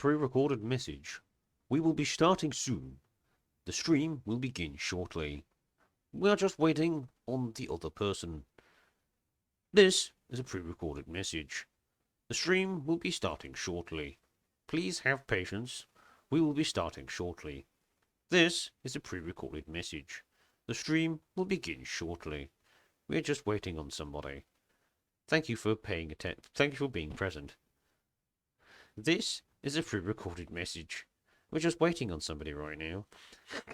Pre-recorded message. We will be starting soon. The stream will begin shortly. We are just waiting on the other person. This is a pre-recorded message. The stream will be starting shortly. Please have patience. We will be starting shortly. This is a pre-recorded message. The stream will begin shortly. We're just waiting on somebody. Thank you for paying attention. Thank you for being present. This is a pre-recorded message. We're just waiting on somebody right now.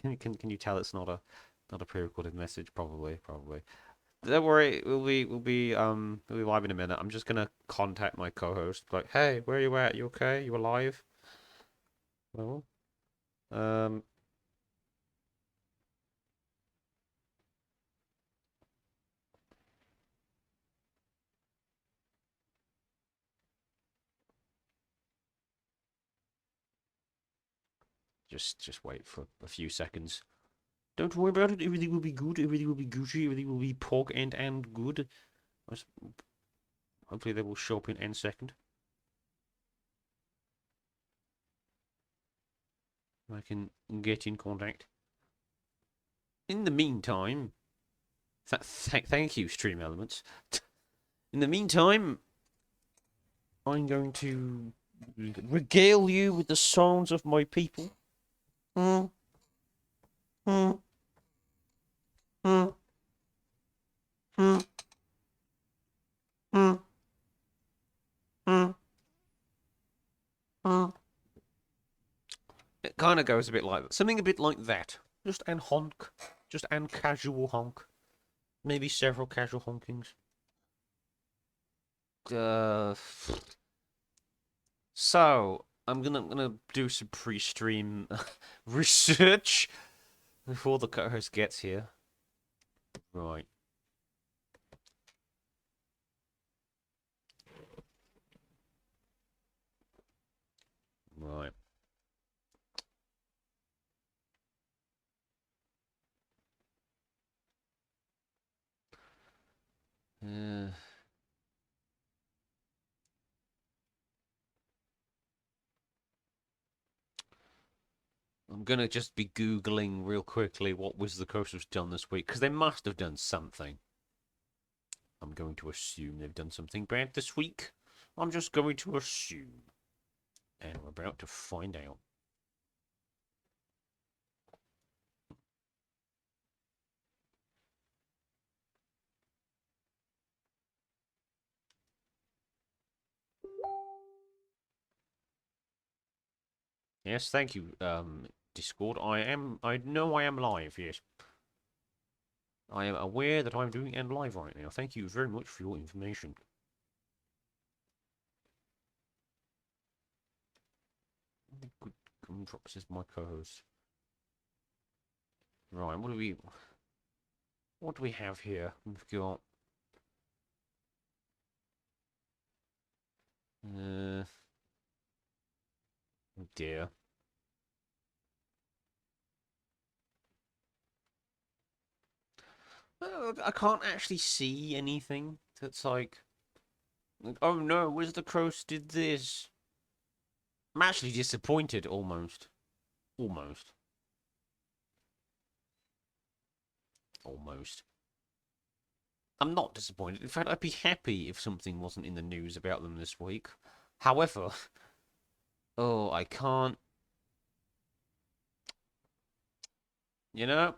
Can you tell it's not a pre-recorded message? Probably. Don't worry, we'll be live in a minute. I'm just gonna contact my co-host. Like, hey, where are you at? You okay? You alive? Well, um, just wait for a few seconds. Don't worry about it. Everything will be good. Everything will be Gucci. Everything will be pork and good. Hopefully they will show up in any second. I can get in contact. In the meantime, thank you, Stream Elements. In the meantime, I'm going to regale you with the songs of my people. Hmm. Hmm. Hmm. Hmm. Hmm. Hmm. Hmm. It kind of goes a bit like that. Something a bit like that. Just an honk. Just an casual honk. Maybe several casual honkings. So I'm gonna do some pre-stream research before the co-host gets here. Right. Right. Uh, I'm gonna just be googling real quickly what was the coast has done this week because they must have done something. I'm going to assume they've done something bad this week. I'm just going to assume, and we're about to find out. Yes, thank you, Discord. I know I am live. Yes, I am aware that I'm doing and live right now. Thank you very much for your information. Good gumdrops is my co-host. Right, what do we have here? We've got oh dear. I can't actually see anything that's like, oh no, Wizard Croast did this. I'm actually disappointed almost. Almost. Almost. I'm not disappointed. In fact, I'd be happy if something wasn't in the news about them this week. However, oh, I can't. You know,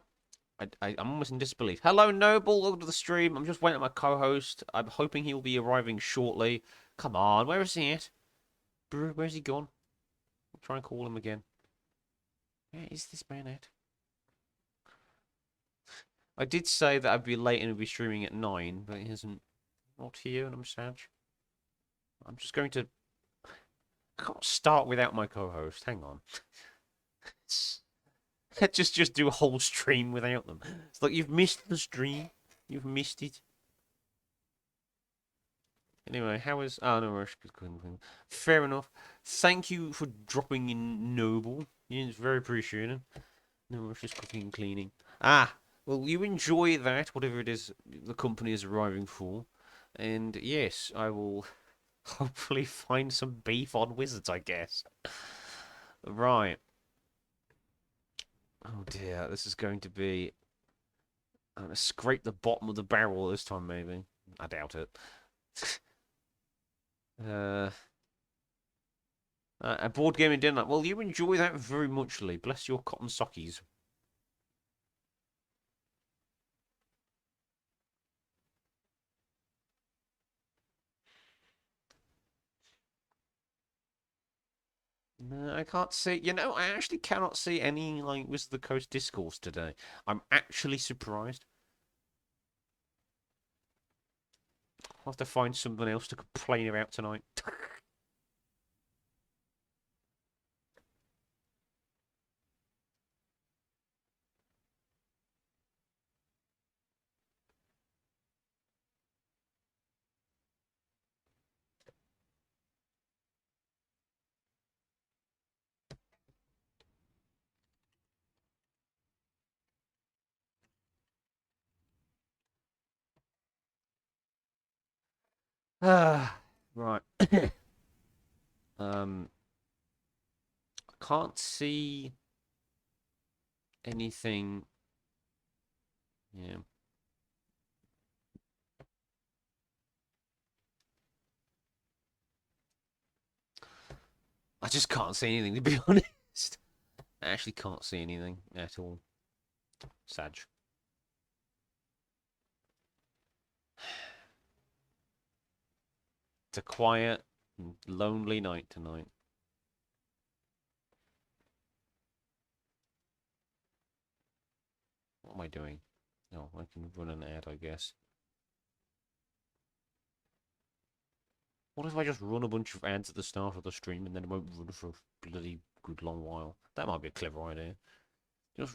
I'm almost in disbelief. Hello, Noble. Welcome to the stream. I'm just waiting on my co-host. I'm hoping he'll be arriving shortly. Come on, where is he at? Where's he gone? I'll try and call him again. Where is this man at? I did say that I'd be late and I'd be streaming at 9, but he isn't not here, and I'm sad. I'm just going to. I can't start without my co-host. Hang on. just do a whole stream without them. It's like you've missed the stream. You've missed it. Anyway, how is... Oh, no, fair enough. Thank you for dropping in, Noble. It's very appreciated. No, we're just cooking and cleaning. Ah, well, you enjoy that, whatever it is the company is arriving for. And yes, I will hopefully find some beef on Wizards, I guess. Right. Oh dear, this is going to be. I'm gonna scrape the bottom of the barrel this time, maybe. I doubt it. uh, a board gaming dinner. Well, you enjoy that very muchly. Bless your cotton sockies. No, I can't see. You know, I actually cannot see any like Wizard of the Coast discourse today. I'm actually surprised. I'll have to find something else to complain about tonight. Ah, right. um, I can't see anything. Yeah. I just can't see anything, to be honest. I actually can't see anything at all. Sag. It's a quiet, lonely night tonight. What am I doing? Oh, I can run an ad, I guess. What if I just run a bunch of ads at the start of the stream and then it won't run for a bloody good long while? That might be a clever idea. Just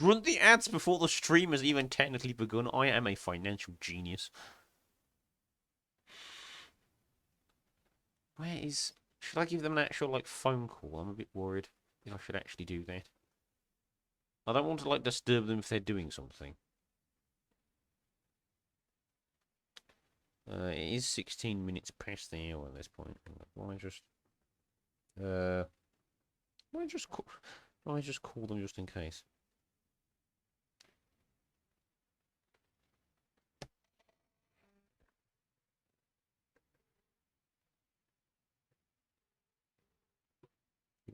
run the ads before the stream has even technically begun. I am a financial genius. Where is? Should I give them an actual like phone call? I'm a bit worried if I should actually do that. I don't want to like disturb them if they're doing something. It is 16 minutes past the hour at this point. Why just uh why just call why just call them just in case?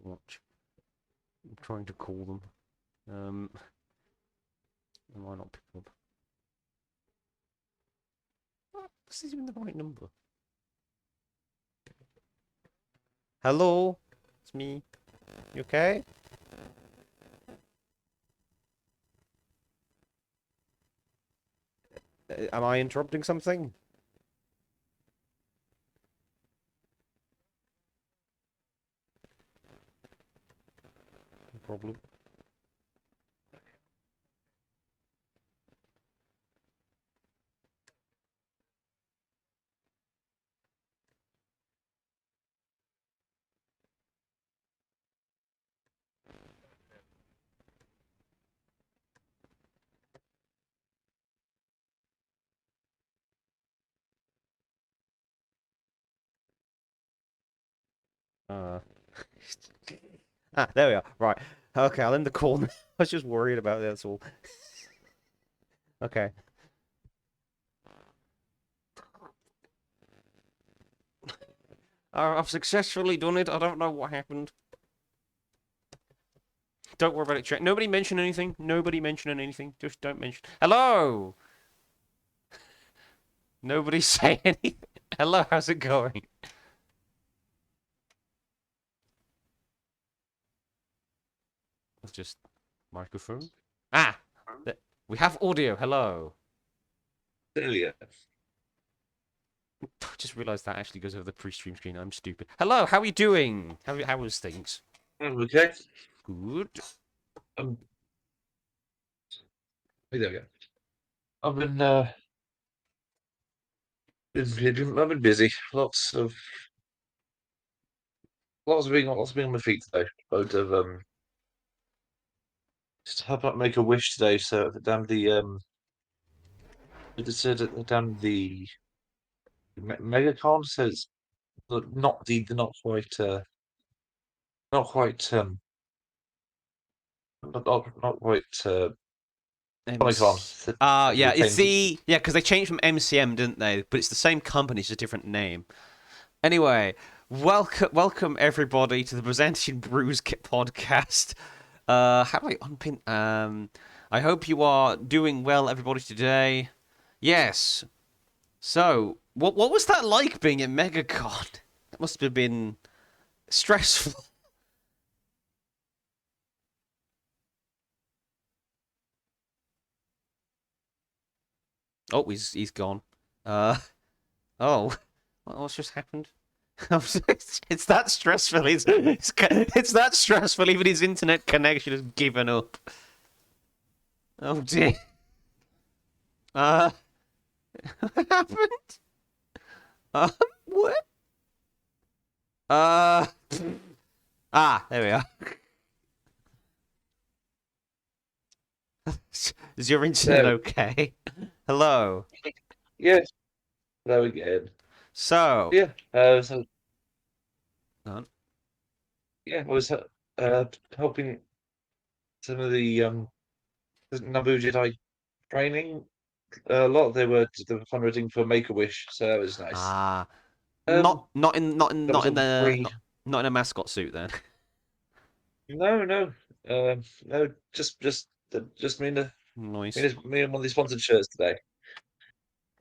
Watch. I'm trying to call them. Am I not pick up? This is even the right number. Hello? It's me. You okay? Am I interrupting something? No problem. Uh, there we are. Right. Okay, I'll end the call now. I was just worried about that, that's all. Okay. I've successfully done it. I don't know what happened. Don't worry about it, chat. Nobody mention anything. Nobody mention anything. Just don't mention. Hello! Nobody say anything. Hello, how's it going? Let's just microphone. Ah! We have audio. Hello. Earlier. I just realised that actually goes over the pre-stream screen. I'm stupid. Hello, how are you doing? How was things? Okay. Good. Um, there we go. I've been I've been busy. Lots of being on my feet today. Loads of just how about make a wish today? So down down the MegaCon says not quite not quite not quite Comic Con. MC. They Yeah, it's changed it. yeah, because they changed from MCM, didn't they? But it's the same company, it's just a different name. Anyway, welcome everybody to the Byzantian Brewscast. How do I unpin? I hope you are doing well, everybody, today. Yes. So, what was that like being at MegaCon? That must have been stressful. Oh, he's gone. Uh oh, what's just happened? It's that stressful. It's that stressful. Even his internet connection has given up. Oh dear. Uh, what happened? What? Uh, there we are. Is your internet There, okay? Hello. yeah, there again. So, Yeah, so uh, yeah, I was helping some of the Naboo Jedi training. A lot they were fundraising for Make a Wish, so that was nice. ah, Um, there was not in a the free. not in a mascot suit then. No, no, no, just Nice. me and one of the sponsored shirts today.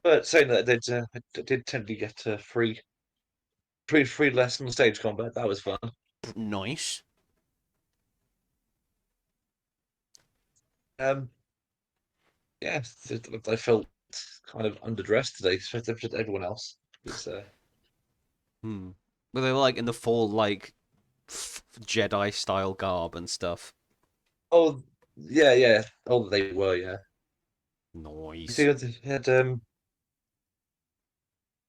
But saying that, I did tend to get a free lesson stage combat. That was fun. Nice. Um, yeah, I felt kind of underdressed today, especially for everyone else. It's, Hmm. But they were like in the full like Jedi style garb and stuff. oh yeah, yeah. Oh, they were, yeah. I Nice. think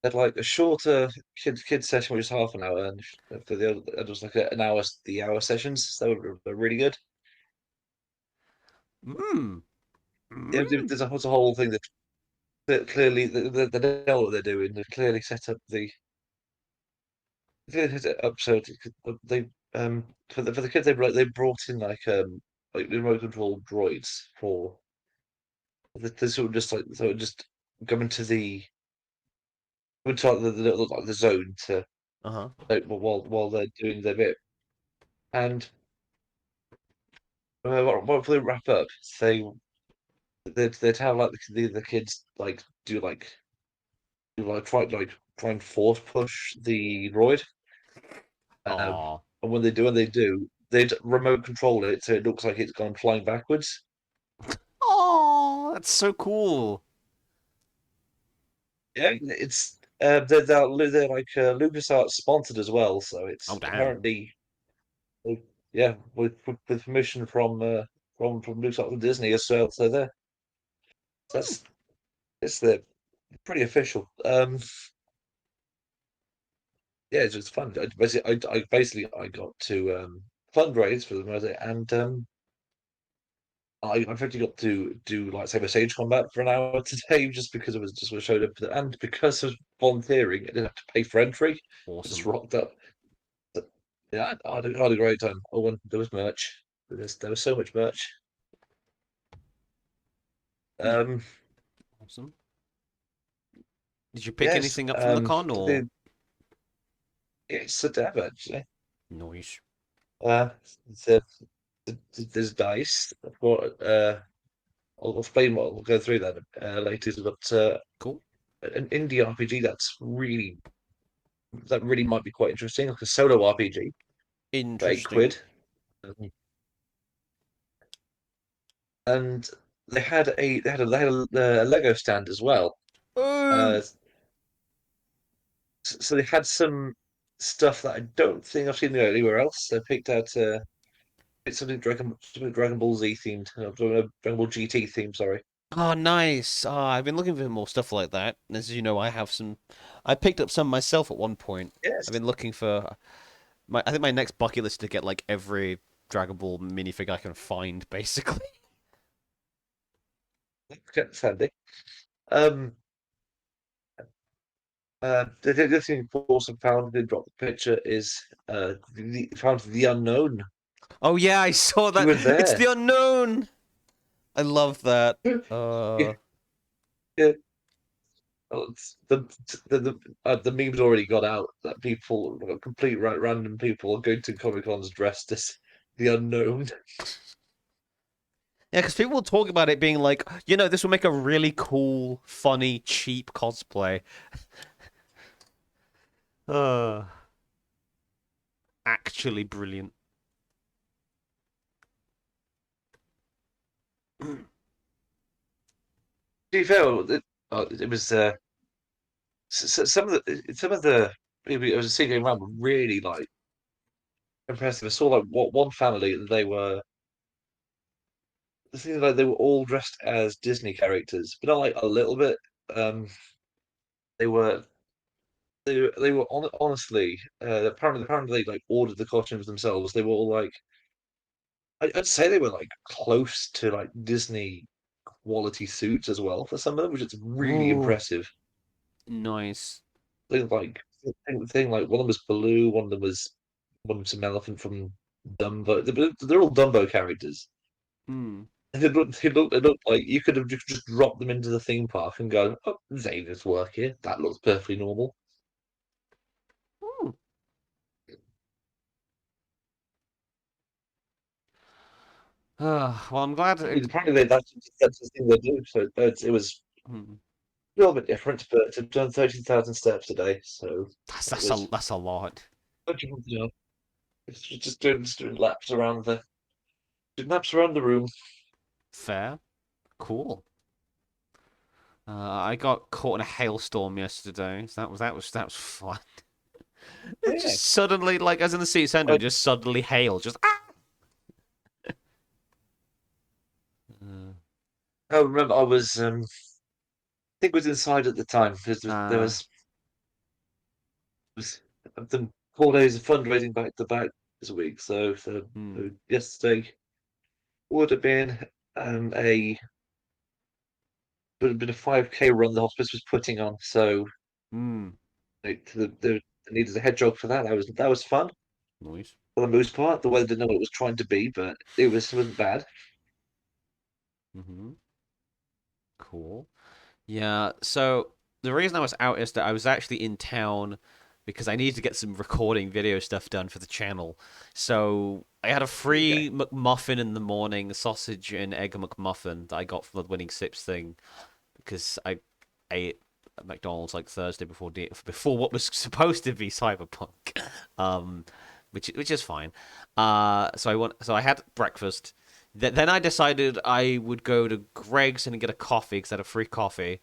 had like a shorter kid session, which is half an hour, and for the other, it was like an hour, the hour sessions. So they were really good. Hmm. Yeah, Mm. there's a whole thing that clearly they know what they're doing. They clearly set up so they for the kids they brought in like remote control droids for the sort of just going to the like the zone to Uh huh. like, while they're doing their bit. And what they wrap up, they'd have like the kids like do try and force push the droid. Aw. And when they do, they'd remote control it so it looks like it's gone flying backwards. Oh, that's so cool. Yeah, it's they're like LucasArts sponsored as well, so Oh it's damn. apparently yeah with permission from LucasArts and Disney as well. So that's it's the pretty official. Yeah, it's just fun. I got to fundraise for the music, and I've actually got to do lightsaber stage combat for an hour today, just because it was just what showed up, and because of volunteering, I didn't have to pay for entry. I just Awesome. rocked up. But, yeah, I had a great time. Oh, and there was merch. There was so much merch. Y- Um, Awesome. Did you pick yes, anything up from the con or it's a dev actually. noise? Uh, the, there's dice. I've got I'll explain what we'll go through that later. But Cool. an indie RPG that really might be quite interesting, like a solo RPG for Interesting. £8. And they had a Lego stand as well. Oh. Uh, so they had some stuff that I don't think I've seen anywhere else. They picked out it's something Dragon Ball Z themed, Dragon Ball GT themed. Sorry. Oh, nice. I've been looking for more stuff like that. And as you know, I have some. I picked up some myself at one point. Yes. I've been looking for I think my next bucket list is to get like every Dragon Ball minifig I can find, basically. Okay, that's handy. Um, the thing I've also found, they dropped the picture, is found the unknown. Oh yeah, I saw You that. were It's there. the unknown. I love that. Yeah, yeah. The meme's already got out that people, complete random people, are going to Comic Cons dressed as the unknown. Yeah, because people talk about it being like, this will make a really cool, funny, cheap cosplay. Uh, actually brilliant. To be fair, it was some of the people I was seeing going around were really like impressive. I saw like what one family, they were, it seemed like they were all dressed as Disney characters, but not like a little bit. Um, they were honestly, apparently they like ordered the costumes themselves. They were all like, I'd say they were like close to like Disney quality suits as well for some of them, which is really Ooh, impressive. nice. Thing like one of them was Baloo, one of them some elephant from Dumbo. They're all Dumbo characters. Hmm. And it looked like you could have just dropped them into the theme park and gone, oh, they just work here. That looks perfectly normal. Hmm. Well, I'm glad Apparently, that's the thing they do. So it was hmm. a little bit different, but I've done 13,000 steps a day, so That's it that's a was, that's a lot. it's just doing laps around the room. Fair. Cool. I got caught in a hailstorm yesterday. So that was fun. It Yeah, just suddenly, like, as in the city center, I, just suddenly hail. Just ah. Uh, I remember I think I was inside at the time because uh, was I've done 4 days of fundraising back to back this week. hmm. So yesterday would have been a would have been a 5K run the hospice was putting on. So Hmm. they needed a hedgehog for that. That was fun Nice. for the most part. The weather didn't know what it was trying to be, but it wasn't bad. Mm-hmm. Cool. Yeah, so the reason I was out is that I was actually in town because I needed to get some recording video stuff done for the channel. So I had a Okay. free McMuffin in the morning, sausage and egg McMuffin that I got from the Winning Sips thing because I ate at McDonald's like Thursday before what was supposed to be Cyberpunk, um, which is fine. So I had breakfast. Then I decided I would go to Greg's and get a coffee because I had a free coffee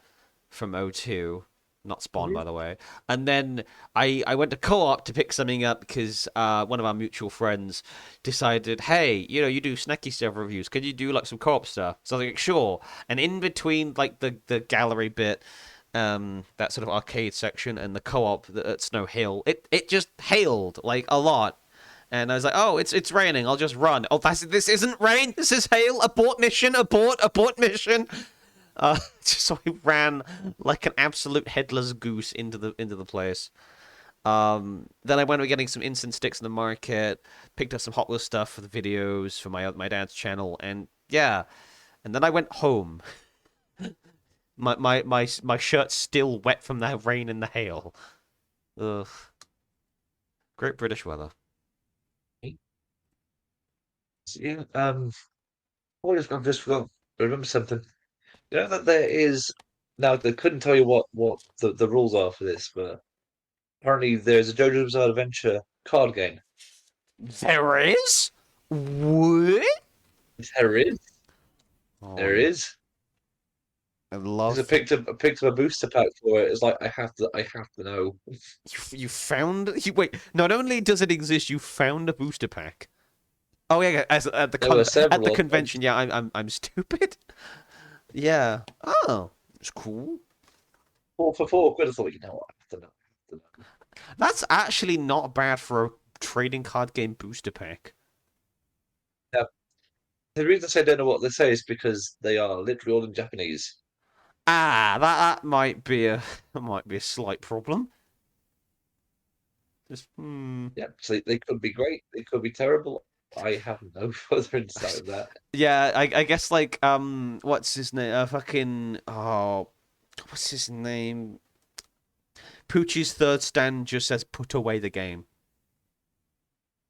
from O2, not Spawn, by Mhm. the way. And then I went to Co-op to pick something up because one of our mutual friends decided, hey, you do snacky stuff reviews. Could you do like some Co-op stuff? So I was like, sure. And in between like the gallery bit, that sort of arcade section and the Co-op at Snow Hill, it just hailed like a lot. And I was like, "Oh, it's raining. I'll just run." Oh, this isn't rain. This is hail. Abort mission. Abort mission. So I ran like an absolute headless goose into the place. Then I went getting some instant sticks in the market, picked up some Hot Wheels stuff for the videos for my dad's channel, and yeah. And then I went home. My shirt's still wet from the rain and the hail. Ugh. Great British weather. Yeah. I've just forgot. I remember something. You know that there is now. They couldn't tell you what the rules are for this, but apparently there's a JoJo's Bizarre Adventure card game. There is? What? There is. Oh, There is. I Because I love picked up a booster pack for it. It's like I have to know. you found you wait. Not only does it exist, you found a booster pack. Oh yeah, as There were at the several. convention. Yeah, I'm stupid. Yeah. Oh, it's cool. Four for £4. I thought, you know what? I have to know. I have to know. That's actually not bad for a trading card game booster pack. Now, the reason I say I don't know what they say is because they are literally all in Japanese. that might be a that might be a slight problem. Just Yeah, so they could be great, they could be terrible. I have no further insight of that. Yeah, I guess like what's his name? Fucking what's his name? Poochie's third stand just says put away the game.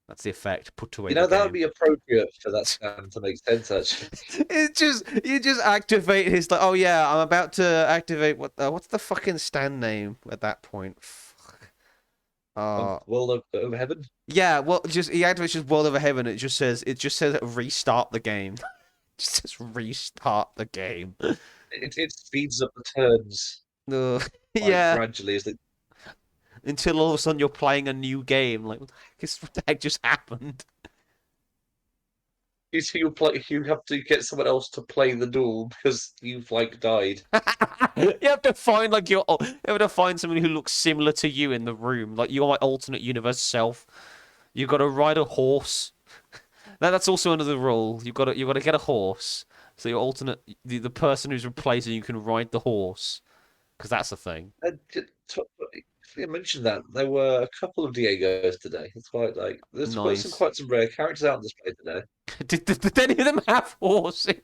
That's the effect. Put away You the know, that would game. be appropriate for that stand to make sense, actually. It just you just activate his like, oh yeah, I'm about to activate what's the fucking stand name at that point? Fuck. World of Heaven. Yeah, well, just he activates just World of Heaven. It just says restart the game. It just says restart the game. It speeds up the turns Ugh. like Yeah, gradually as they. until all of a sudden you're playing a new game. Like what the heck just happened? You have to get someone else to play the duel because you've like died. You have to find like you have to find somebody who looks similar to you in the room, like your alternate universe self. You got to ride a horse. That's also another rule. You got to get a horse. So your alternate the person who's replacing you can ride the horse because that's the thing. You mentioned that there were a couple of Diegos today. It's quite like there's Nice. quite some rare characters out on display today. Did any of them have horses?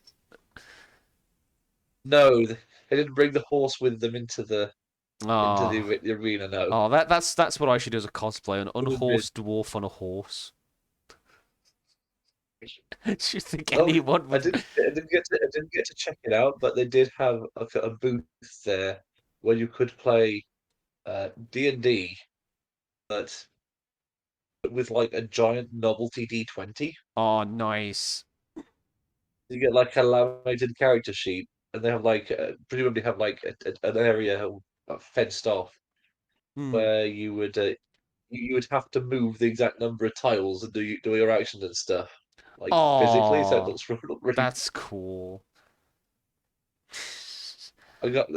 No, they didn't bring the horse with them into Oh, the arena. No, that's what I should do as a cosplay, an would have been. unhorsed dwarf on a horse. Do you think Oh, anyone would? I didn't get to check it out, but they did have a booth there where you could play D&D, but with like a giant novelty D20. Oh, nice. You get like a laminated character sheet, and they have like presumably have like an area fenced off Hmm. where you would have to move the exact number of tiles and do your actions and stuff like physically. So it Oh, looks really. that's cool. I got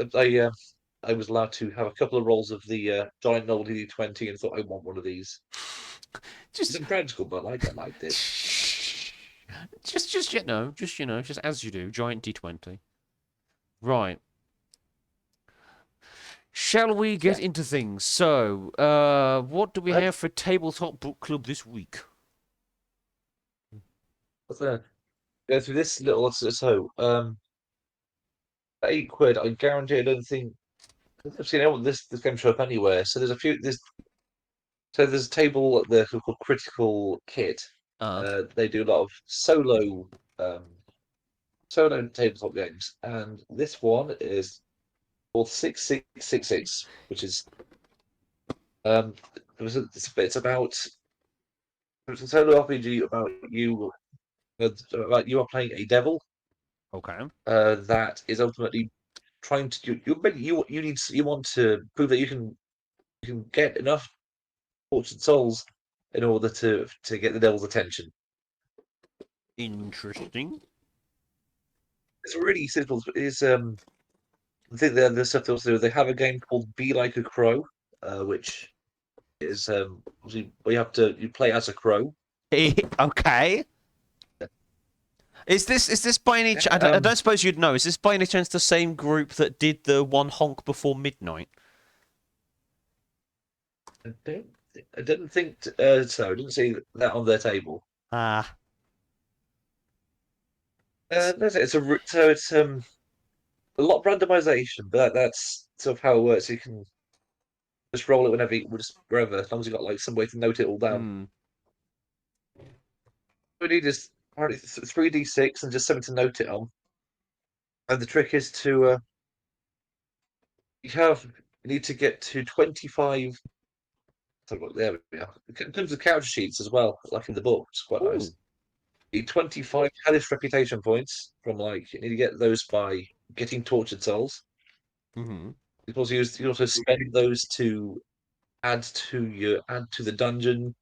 I was allowed to have a couple of rolls of the giant novelty D20 and thought I want one of these. It's Just, impractical, but I liked it. just as you do, giant D20. Right. Shall we get Yeah. into things? So, what do we I, have for tabletop book club this week? let's go through this little £8. I guarantee I don't think I've seen this game show up anywhere. So there's a table there called Critical Kit. Uh, They do a lot of um, solo tabletop games, and this one is called 6666, which is um, it's about it's a solo RPG about you are playing a devil okay. that is ultimately trying to you want to prove that you can get enough tortured souls in order to get the devil's attention. Interesting. It's really simple. It's I think the stuff they also do. They have a game called Be Like a Crow, which is obviously where you play as a crow. Okay. Is this by any Yeah. chance? I don't suppose you'd know. Is this by any chance the same group that did the One Honk Before Midnight? I didn't think so. I didn't see that on their table. Ah, So it's a lot of randomization, but that's sort of how it works. You can just roll it just wherever, as long as you've got like some way to note it all down. hmm. We need is apparently 3d6 and just something to note it on. And the trick is to you need to get to 25. So look, there we are. It comes with character sheets as well, like in the book. It's quite nice. Ooh. You need 25 hellish reputation points from like you need to get those by getting tortured souls. Hmm. You can also spend those to add to the dungeon,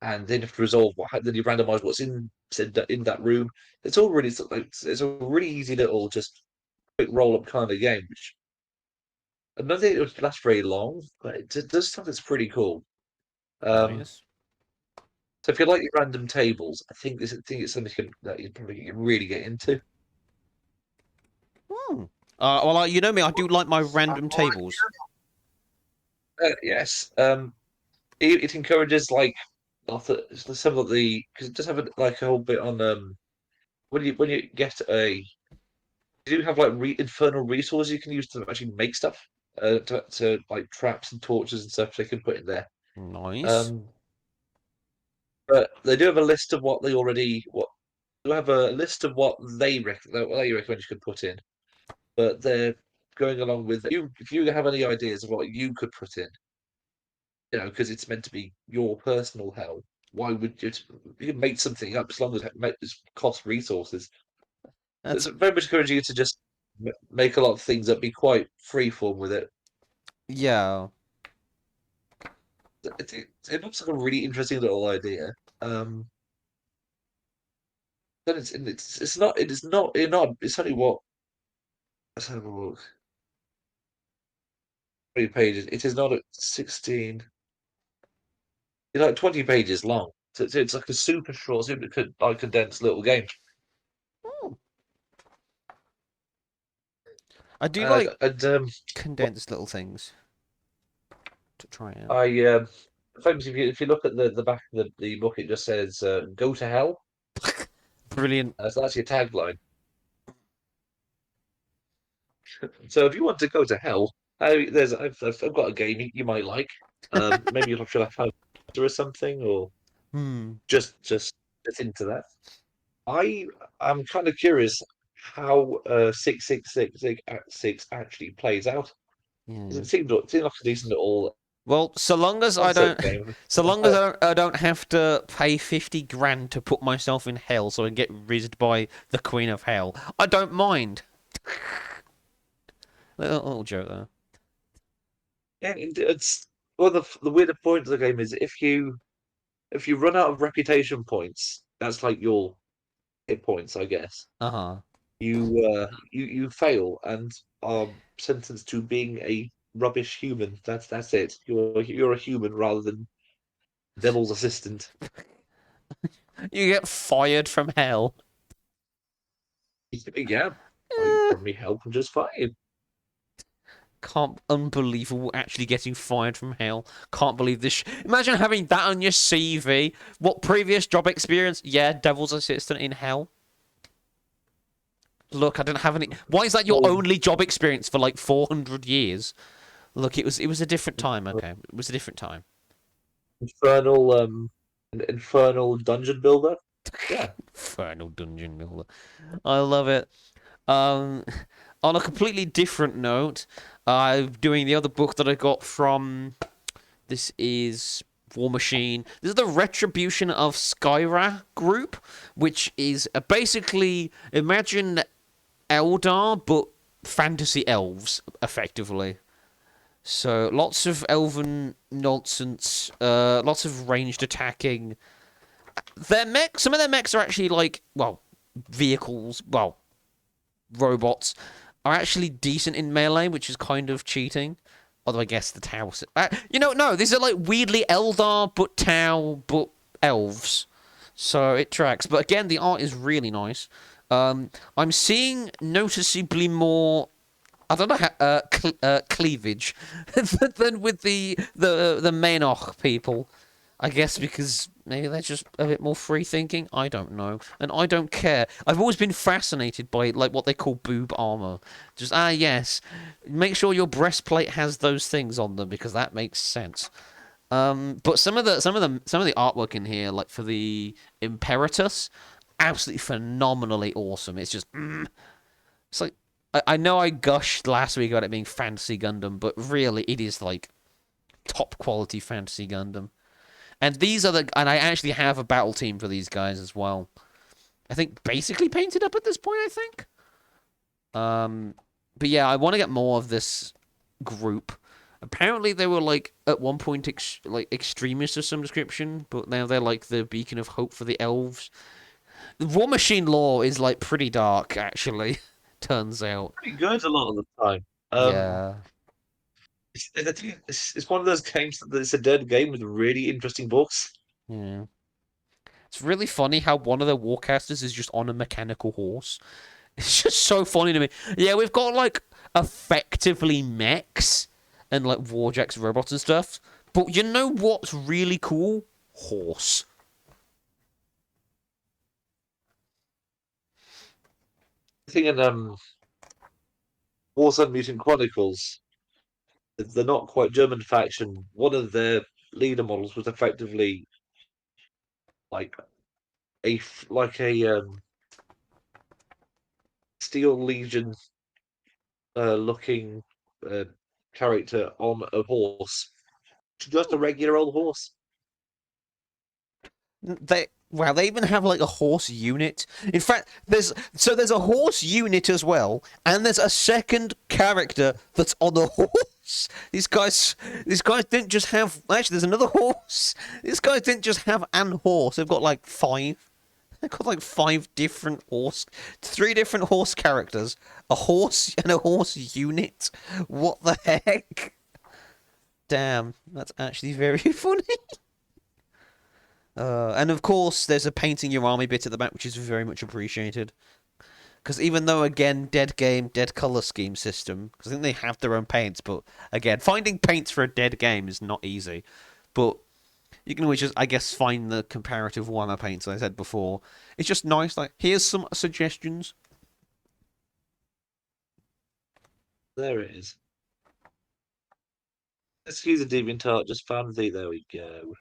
and then you have to resolve then you randomize what's in that room. It's all really it's a really easy little just quick roll up kind of game, which I don't think it would last very long, but it does stuff that's pretty cool. Um, Nice. so if you like your random tables, I think it's something that you probably really get into. Hmm. Well, you know me, I do like my random tables. Yes. It encourages like some of the because it does have like a whole bit on when you get a you do have like infernal resources you can use to actually make stuff to like traps and torches and stuff they can put in there. Nice. Um, but they do have a list of what they already what they have a list of what they recommend you could put in, but they're going along with you if you have any ideas of what you could put in, you know, because it's meant to be your personal hell. Why would you can make something up as long as it costs resources? It's That's very much encouraging you to just make a lot of things up, be quite freeform with it. yeah, It looks like a really interesting little idea. Um, then it's not it's only what let's have a look. 3 pages. It is not at 16. It's like 20 pages long. So it's like a super short, like condensed little game. I do like And condensed little things to try out. I Folks, if you look at the back of the book, it just says "Go to hell." Brilliant. So that's your tagline. So if you want to go to hell, I've got a game you might like. Maybe you'll feel like or something, or Hmm. just into that. I am kind of curious how 6 actually plays out. 'Cause Yeah. it seemed like a decent little Well, so long as I concept don't, game. so long as I don't have to pay 50 grand to put myself in hell so I can get rizzed by the Queen of Hell, I don't mind. Little joke there. Yeah, it's one of the weirder point of the game is if you run out of reputation points, that's like your hit points, I guess. Uh-huh. You fail and are sentenced to being a rubbish human. That's it. You're a human rather than devil's assistant. You get fired from hell. Yeah, I Eh, from me help and just fine. can't unbelievable actually getting fired from hell. Can't believe this. Imagine having that on your CV. What previous job experience? Yeah, devil's assistant in hell. Look, I don't have any. Why is that your Well, only job experience for like 400 years? Look, it was a different time. Okay, it was a different time. infernal infernal dungeon builder. Yeah, Infernal dungeon builder. I love it. Um, on a completely different note, I'm doing the other book that I got from. This is War Machine. This is the Retribution of Skyra group, which is basically imagine Eldar but fantasy elves, effectively. So lots of elven nonsense, lots of ranged attacking. Some of their mechs are actually like, well, vehicles, well, robots are actually decent in melee, which is kind of cheating. Although I guess the Tau. No, these are like weirdly Eldar, but Tau, but elves. So it tracks. But again, the art is really nice. I'm seeing noticeably more. I don't know how cleavage than with the Menoch people. I guess because maybe they're just a bit more free thinking. I don't know, and I don't care. I've always been fascinated by like what they call boob armor. Just yes, make sure your breastplate has those things on them because that makes sense. But some of the artwork in here, like for the Imperatus, absolutely phenomenally awesome. It's just it's like I know I gushed last week about it being Fantasy Gundam, but really it is like top quality Fantasy Gundam. And I actually have a battle team for these guys as well. I think basically painted up at this point. I think. Um, but yeah, I want to get more of this group. Apparently, they were like at one point like extremists of some description, but now they're like the beacon of hope for the elves. The War Machine lore is like pretty dark, actually. Turns out. pretty good a lot of the time. Yeah. It's one of those games that it's a dead game with really interesting books. Yeah. It's really funny how one of the warcasters is just on a mechanical horse. It's just so funny to me. Yeah, we've got like effectively mechs and like warjacks robots and stuff. But you know what's really cool? Horse. I think in Warzone Mutant Chronicles, they're not quite German faction. One of their leader models was effectively like a Steel Legion looking uh, character on a horse, just a regular old horse. They even have like a horse unit. In fact, there's a horse unit as well, and there's a second character that's on a horse. These guys didn't just have. Actually, there's another horse. These guys didn't just have an horse. They've got like five. They've got like five different horse, three different horse characters, a horse and a horse unit. What the heck? Damn, that's actually very funny. And of course, there's a painting your army bit at the back, which is very much appreciated. Because even though, again, dead game, dead color scheme system, because I think they have their own paints, but again, finding paints for a dead game is not easy. But you can always just, I guess, find the comparative Warhammer paints, as I said before. It's just nice, like, here's some suggestions. There it is. Excuse the DeviantArt, just found the. There we go.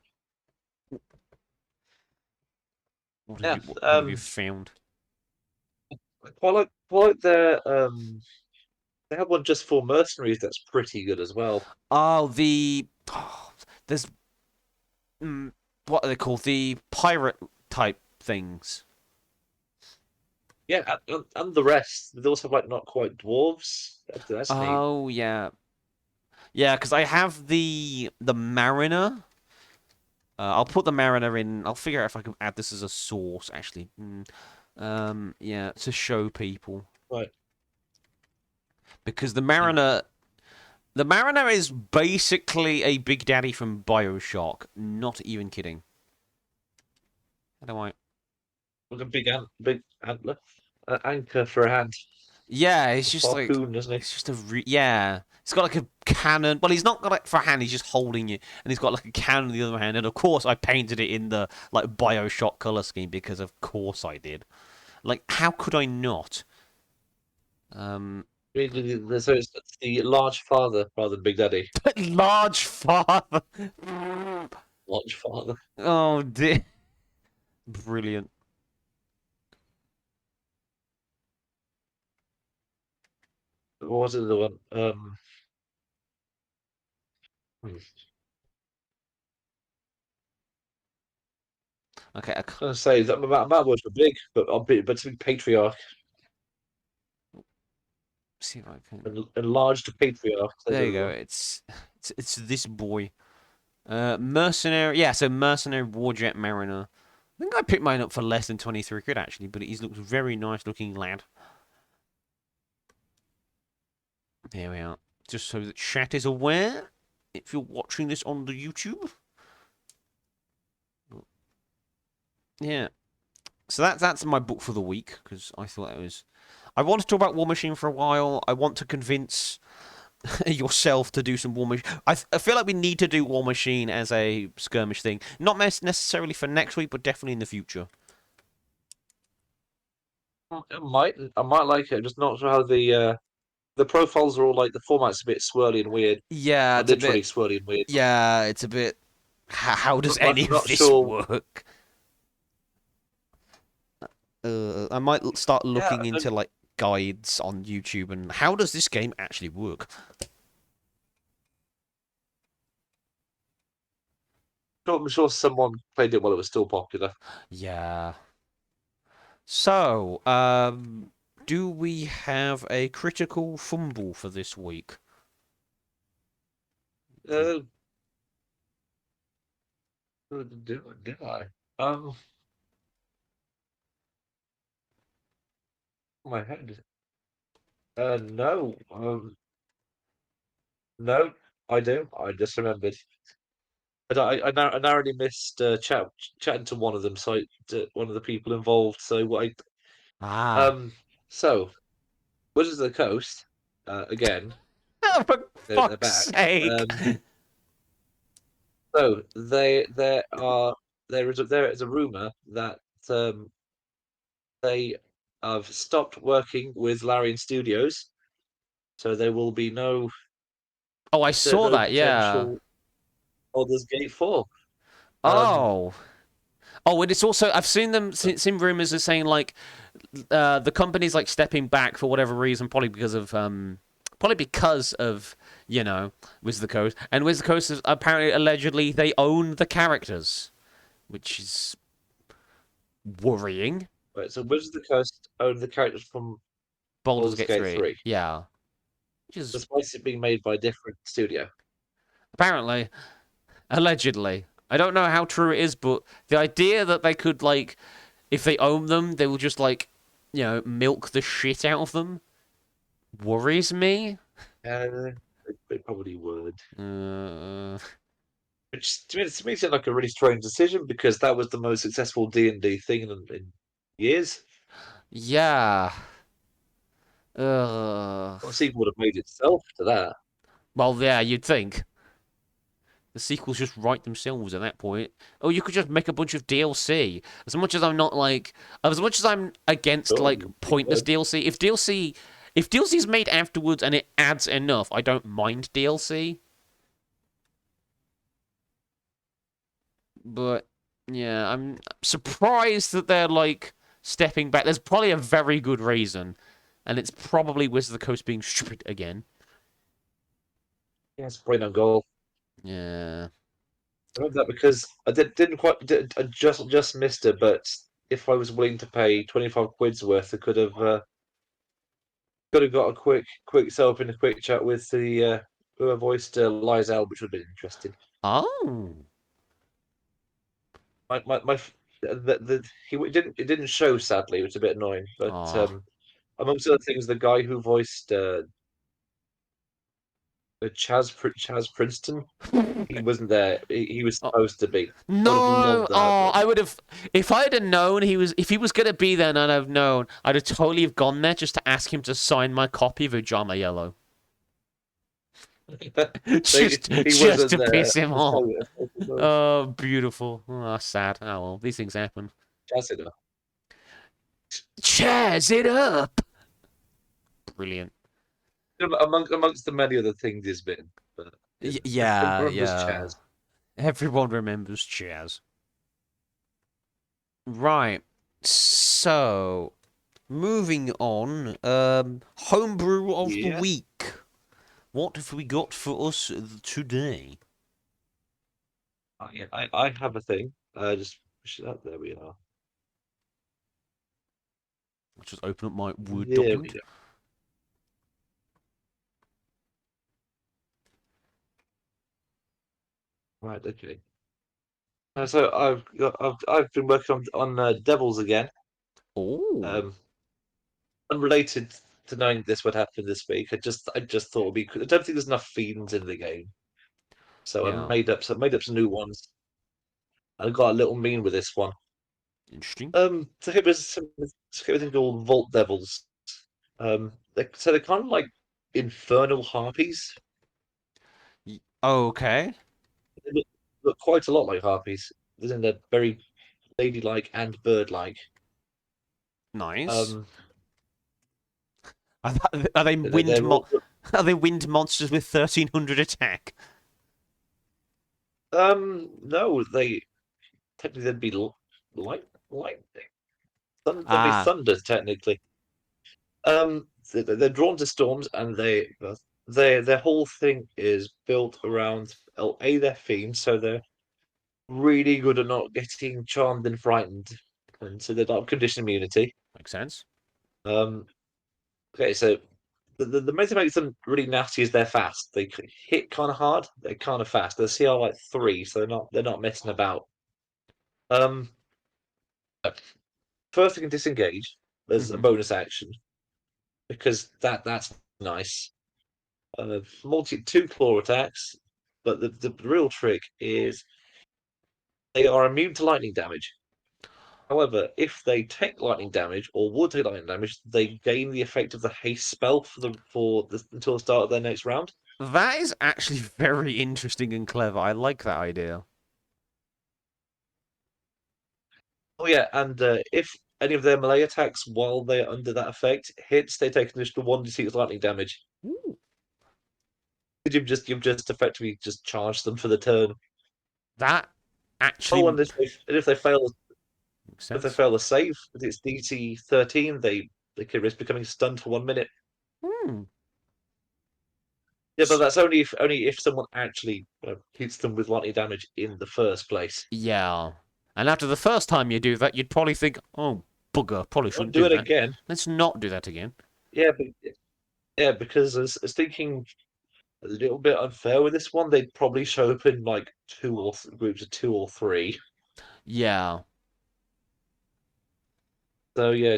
What have Yeah, you found? quite like they have one just for mercenaries that's pretty good as well. Oh, there's mm, what are they called? The pirate type things. Yeah, and the rest. They also have like not quite dwarves. That's neat. Oh yeah, yeah. Because I have the mariner. I'll put the mariner in. I'll figure out if I can add this as a source. Actually, yeah, to show people Right. because Hmm. the mariner is basically a Big Daddy from BioShock. Not even kidding. How do I? Like a big antler, anchor for a hand, Yeah, a it's just like harpoon, isn't he? it's just yeah. He's got like a cannon. Well, he's not got it for a hand. He's just holding it, and he's got like a cannon in the other hand. And of course, I painted it in the like BioShock color scheme because of course I did. Like, how could I not? Um, So it's the large father rather than Big Daddy. large father. Large father. Oh dear, brilliant. What was it the one? Hmm. Okay, I was gonna say that my words were big, but to be patriarch, see if I can. enlarged patriarch. Says There you go. everyone. It's this boy. Mercenary. Yeah, so mercenary warjet mariner. I think I picked mine up for less than 23 quid actually, but he's looks very nice looking lad. There we are. Just so that chat is aware, if you're watching this on the YouTube. Yeah. So that's my book for the week because I thought it was. I want to talk about War Machine for a while. I want to convince yourself to do some War Machine. I feel like we need to do War Machine as a skirmish thing, not necessarily for next week, but definitely in the future. I might like it. Just not sure how the profiles are all like the format's a bit swirly and weird, Yeah, like it's a literally bit. swirly and weird. Yeah, it's a bit. How does any I'm of not this sure. work? I might start Yeah, looking into like guides on YouTube and how does this game actually work? I'm sure someone played it while it was still popular. Yeah. So, do we have a critical fumble for this week? Uh, did I? My head. No. No, I don't. I just remembered. But I narrowly missed chatting to one of them, one of the people involved. So what I Ah, um So, Wizards of the Coast, again, Oh, for they're fuck's back. sake! So there is a rumor that um, they have stopped working with Larian Studios, so there will be Oh, I saw no that. Yeah. potential Baldur's Gate 4. Um, Oh. Oh, and it's also I've seen them seen rumors of saying like the company's like stepping back for whatever reason, probably because of Wizard of the Coast, and Wizard of the Coast is apparently allegedly they own the characters, which is worrying. right, so Wizards of the Coast own the characters from Baldur's Baldur's Gate Gate 3, 3, yeah, which is despite it being made by a different studio. apparently allegedly. I don't know how true it is, but the idea that they could like, if they own them, they will just like, milk the shit out of them worries me. They probably would. Uh, Which to me seemed like a really strange decision because that was the most successful D&D thing in years. yeah. Ugh. Well, the sequel would have made itself to that. Well, yeah, you'd think. The sequels just write themselves at that point. Oh, you could just make a bunch of DLC. As much as I'm against Sure, like you pointless would. DLC, if DLC is made afterwards and it adds enough, I don't mind DLC. But yeah, I'm surprised that they're like stepping back. There's probably a very good reason, and it's probably Wizard of the Coast being stupid again. Yes, brain on goal. Yeah. I remember that because didn't quite I just missed it, but if I was willing to pay 25 quid's worth, I could have got a quick self in a quick chat with the who voiced Lizelle, which would have been interesting. Oh. My he it didn't show sadly, which is a bit annoying. But Ah. amongst other things, the guy who voiced Chaz Princeton, he wasn't there. He was Oh, supposed to be. I would have no! loved that. Oh, But I would have. If I'd have known if he was gonna be there, and I'd have known, I'd have totally have gone there just to ask him to sign my copy of Ujama Yellow, he just wasn't to there. piss him off. So, Oh, beautiful. Oh, sad. Oh well, these things happen. Chaz it up. Chaz it up. Brilliant. Amongst the many other things he's been, but everyone Yeah, remembers yeah. Chaz. Everyone remembers Chaz. Right. So, moving on. Homebrew of the Yeah, week. What have we got for us today? I have a thing. Just push it up. There we are. Let's just open up my Word There we document. go. Right, okay. So I've been working on Devils again. Oh, Um, unrelated to knowing this would happen this week. I just thought it'd be. I don't think there's enough fiends in the game, so yeah. I made up some new ones. I got a little mean with this one. Interesting. So here was some everything called Vault Devils. So they're kind of like infernal harpies. Okay. They look quite a lot like harpies. As in they're very ladylike and bird-like. Nice. Um, Are they they're all are they wind monsters with 1300 attack? no, they technically they'd be lightning. They'd be Ah, thunder technically. They're drawn to storms, and their whole thing is built around their fiends, so they're really good at not getting charmed and frightened, and so they've got condition immunity. makes sense. Um, okay, so the main thing that makes them really nasty is they're fast. They hit kind of hard. They're kind of fast. They're CR like 3, so they're not messing about. Um, first they can disengage. There's a Hmm. bonus action because that's nice. Multi two claw attacks, but the real trick is they are immune to lightning damage. However, if they take lightning damage or would take lightning damage, they gain the effect of the haste spell until the start of their next round. That is actually very interesting and clever. I like that idea. Oh yeah, and if any of their melee attacks while they're under that effect hits, they take an additional 1d6 lightning damage. Ooh, You've just effectively just charged them for the turn. that Oh, actually and if they fail makes if they sense. fail the save with its DC 13, they could risk becoming stunned for 1 minute. Hmm. Yeah, but that's only if someone actually hits them with lightning damage in the first place. Yeah. And after the first time you do that, you'd probably think, oh, bugger, probably Don't shouldn't do do it that. again. Let's not do that again. Yeah, because I was thinking a little bit unfair with this one. They'd probably show up in like groups of two or three. Yeah. So yeah,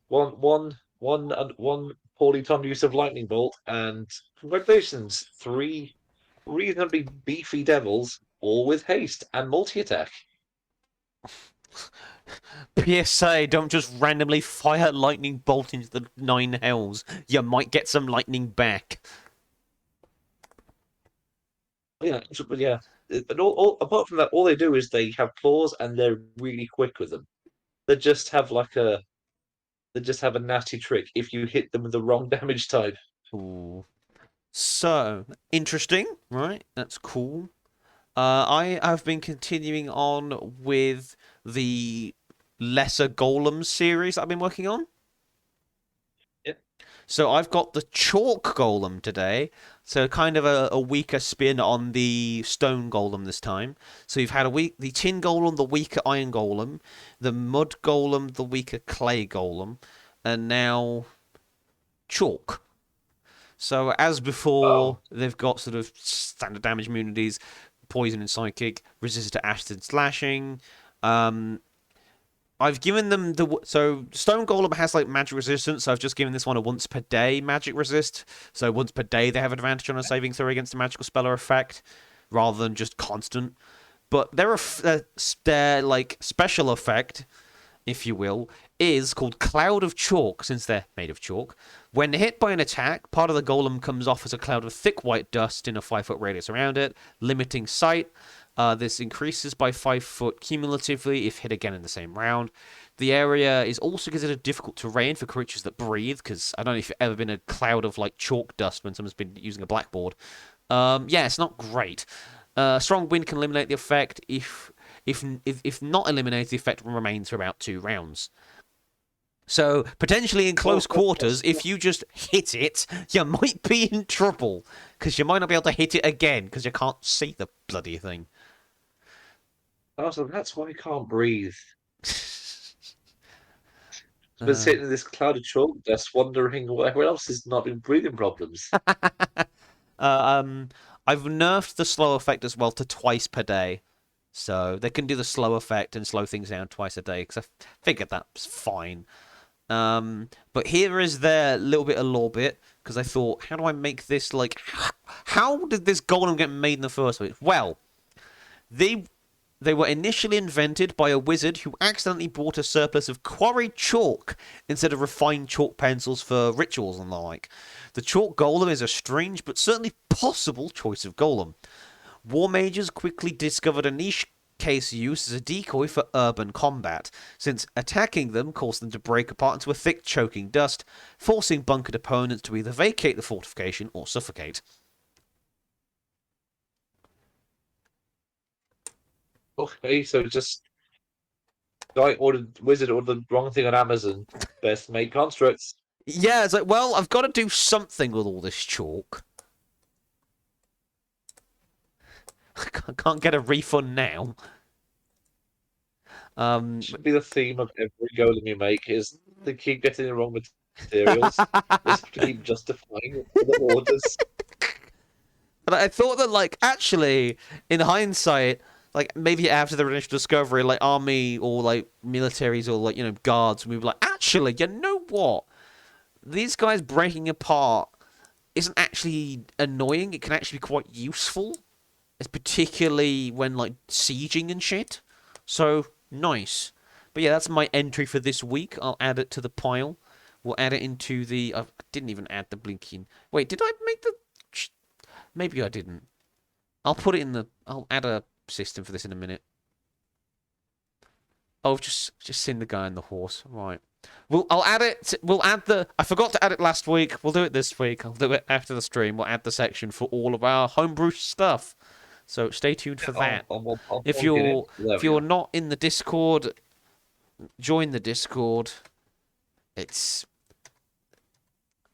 one poorly timed use of lightning bolt, and congratulations, three reasonably beefy devils, all with haste and multi attack. PSA, don't just randomly fire lightning bolt into the nine hells. You might get some lightning back. Yeah, but yeah, and apart from that, all they do is they have claws and they're really quick with them. They just have like a they just have a nasty trick if you hit them with the wrong damage type. Ooh. So, interesting, right? That's cool. I have been continuing on with the Lesser Golem series I've been working on. Yeah. So I've got the Chalk Golem today. So kind of a weaker spin on the Stone Golem this time. So you've had the Tin Golem, the weaker Iron Golem, the Mud Golem, the weaker Clay Golem, and now Chalk. So as before, Oh, they've got sort of standard damage immunities, poison and psychic, resistant to acid slashing. Um, I've given them so Stone Golem has like magic resistance. So I've just given this one a once per day magic resist. So once per day they have advantage on a saving throw against a magical spell or effect, rather than just constant. But their like special effect, if you will, is called Cloud of Chalk, since they're made of chalk. When hit by an attack, part of the golem comes off as a cloud of thick white dust in a 5-foot radius around it, limiting sight. This increases by 5 foot cumulatively if hit again in the same round. The area is also considered difficult terrain for creatures that breathe, because I don't know if you've ever been a cloud of like chalk dust when someone's been using a blackboard. Yeah, it's not great. Strong wind can eliminate the effect. If not eliminated, the effect remains for about 2 rounds. So potentially in close well, quarters, if you just hit it, you might be in trouble because you might not be able to hit it again because you can't see the bloody thing. also that's why I can't breathe. Been Uh, sitting in this cloud of chalk dust, wondering where else has not been breathing problems. um, I've nerfed the slow effect as well to twice per day, so they can do the slow effect and slow things down twice a day because I figured that's fine. But here is their little bit of lore bit because I thought, how do I make this like? How did this golem get made in the first place? Well, they they were initially invented by a wizard who accidentally bought a surplus of quarried chalk instead of refined chalk pencils for rituals and the like. The chalk golem is a strange but certainly possible choice of golem. War mages quickly discovered a niche case use as a decoy for urban combat, since attacking them caused them to break apart into a thick, choking dust, forcing bunkered opponents to either vacate the fortification or suffocate. Okay, so just wizard ordered the wrong thing on Amazon. Best make constructs. Yeah, it's like, well, I've got to do something with all this chalk. I can't get a refund now. Should be the theme of every golem you make is to keep getting the wrong materials. Is to keep justifying the orders. But I thought that, like, actually, in hindsight, like, maybe after the initial discovery, like, army or, like, militaries or, like, guards, we were like, actually, you know what? These guys breaking apart isn't actually annoying. It can actually be quite useful. It's particularly when, like, sieging and shit. So, nice. But yeah, that's my entry for this week. I'll add it to the pile. We'll add it into the. I didn't even add the blinking. Wait, did I make the? Maybe I didn't. I'll put it in the. I'll add a system for this in a minute. Oh, I've just seen the guy on the horse. Right. I'll add it. We'll add the. I forgot to add it last week. We'll do it this week. I'll do it after the stream. We'll add the section for all of our homebrew stuff. So stay tuned for that. I'll If plug it in. you're There if we you're are. not in the Discord, join the Discord. It's.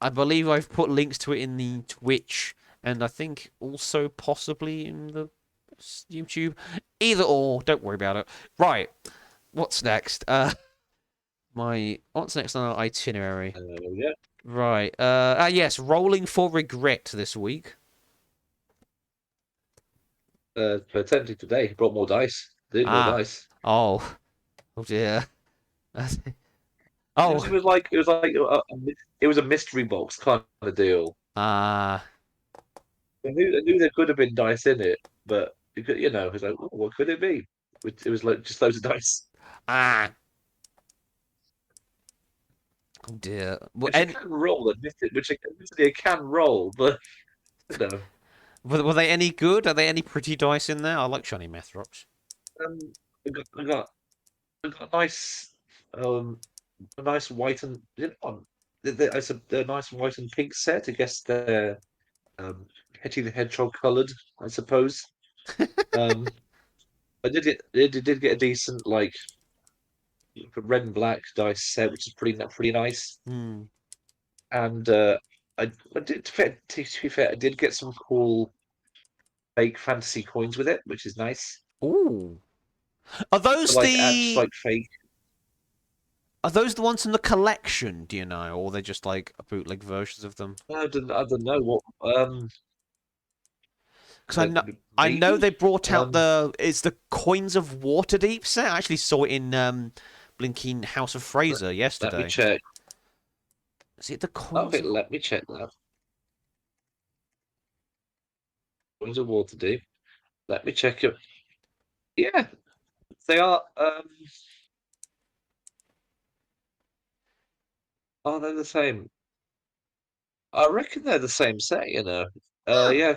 I believe I've put links to it in the Twitch, and I think also possibly in the YouTube. Either or, don't worry about it. Right. What's next? What's next on our itinerary? Yeah. Right. Yes, rolling for regret this week. But technically today he brought more dice. Did more Ah. dice. Oh. Oh dear. It was, Oh. it was like it was like it was a mystery box kind of deal. Ah. I knew there could have been dice in it, but it was like, oh, what could it be? It was like just loads of dice, Ah. Oh dear. Well, which you can roll, which admittedly you can roll, but you know, were they any good? Are they any pretty dice in there? I like shiny meth rocks. um, I got, I got, I got um, a nice white and it's a nice white and pink set. I guess they're Hetty the Hedgehog coloured, I suppose. Um, I did get a decent like red and black dice set, which is pretty nice. Hmm. And I did to be fair, I did get some cool fake fantasy coins with it, which is nice. Ooh. Are those Like just the like fake. are those the ones from the collection? Do you know, or they're just like bootleg versions of them? I don't know what Because I know maybe they brought out um it's the Coins of Waterdeep set. I actually saw it in Blinking House of let, Fraser let me yesterday. check. Is it the Coins Okay, of? let me check that. Wings of Water Deep. Let me check it. Yeah, they are. Are they the same? I reckon they're the same set. Huh. Yeah.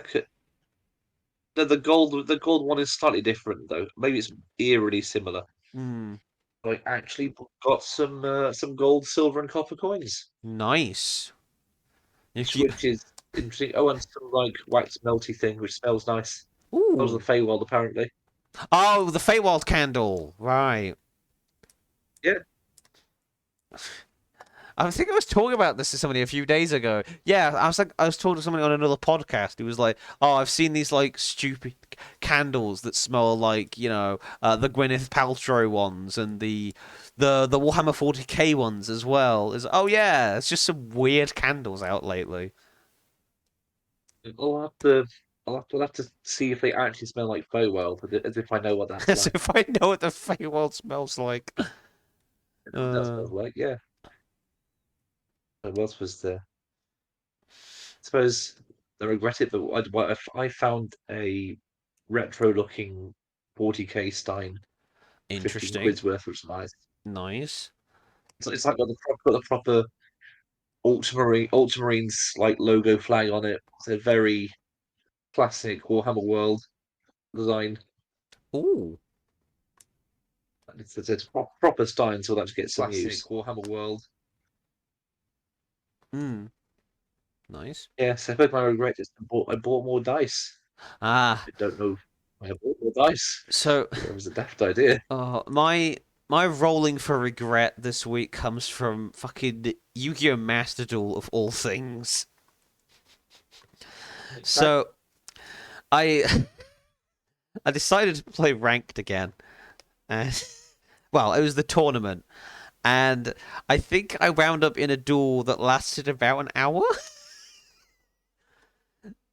The gold one is slightly different though. Maybe it's eerily similar. Hmm. I actually got some gold, silver, and copper coins, Nice. If you. which is interesting. Oh, and some like wax melty thing, which smells nice. That was the Ooh. Feywild, apparently. Oh, the Feywild candle. Right. Yeah, I think I was talking about this to somebody a few days ago. Yeah, I was talking to somebody on another podcast who was like, "Oh, I've seen these like stupid candles that smell like the Gwyneth Paltrow ones and the Warhammer 40k ones as well." Is oh yeah, it's just some weird candles out lately. I'll have to. I'll have to see if they actually smell like Feywild, as if I know what that's So like. if I know what the Feywild smells like, That uh, smells like, yeah. What else was there? I suppose I regret it, but I found a retro-looking 40k Stein, 15 interesting, quid's worth, which is nice. nice. It's like got the proper Ultramarines like logo flag on it. It's a very classic Warhammer World design. Ooh, Proper Stein, so that get some classic use. Warhammer World. Hmm, nice. Yes, I suppose my regret is I bought more dice. Ah, I don't know why I bought more dice. so. That was a daft idea. My rolling for regret this week comes from fucking Yu-Gi-Oh! Master Duel of all things. Okay. So I I decided to play ranked again, and well, it was the tournament, and I think I wound up in a duel that lasted about an hour.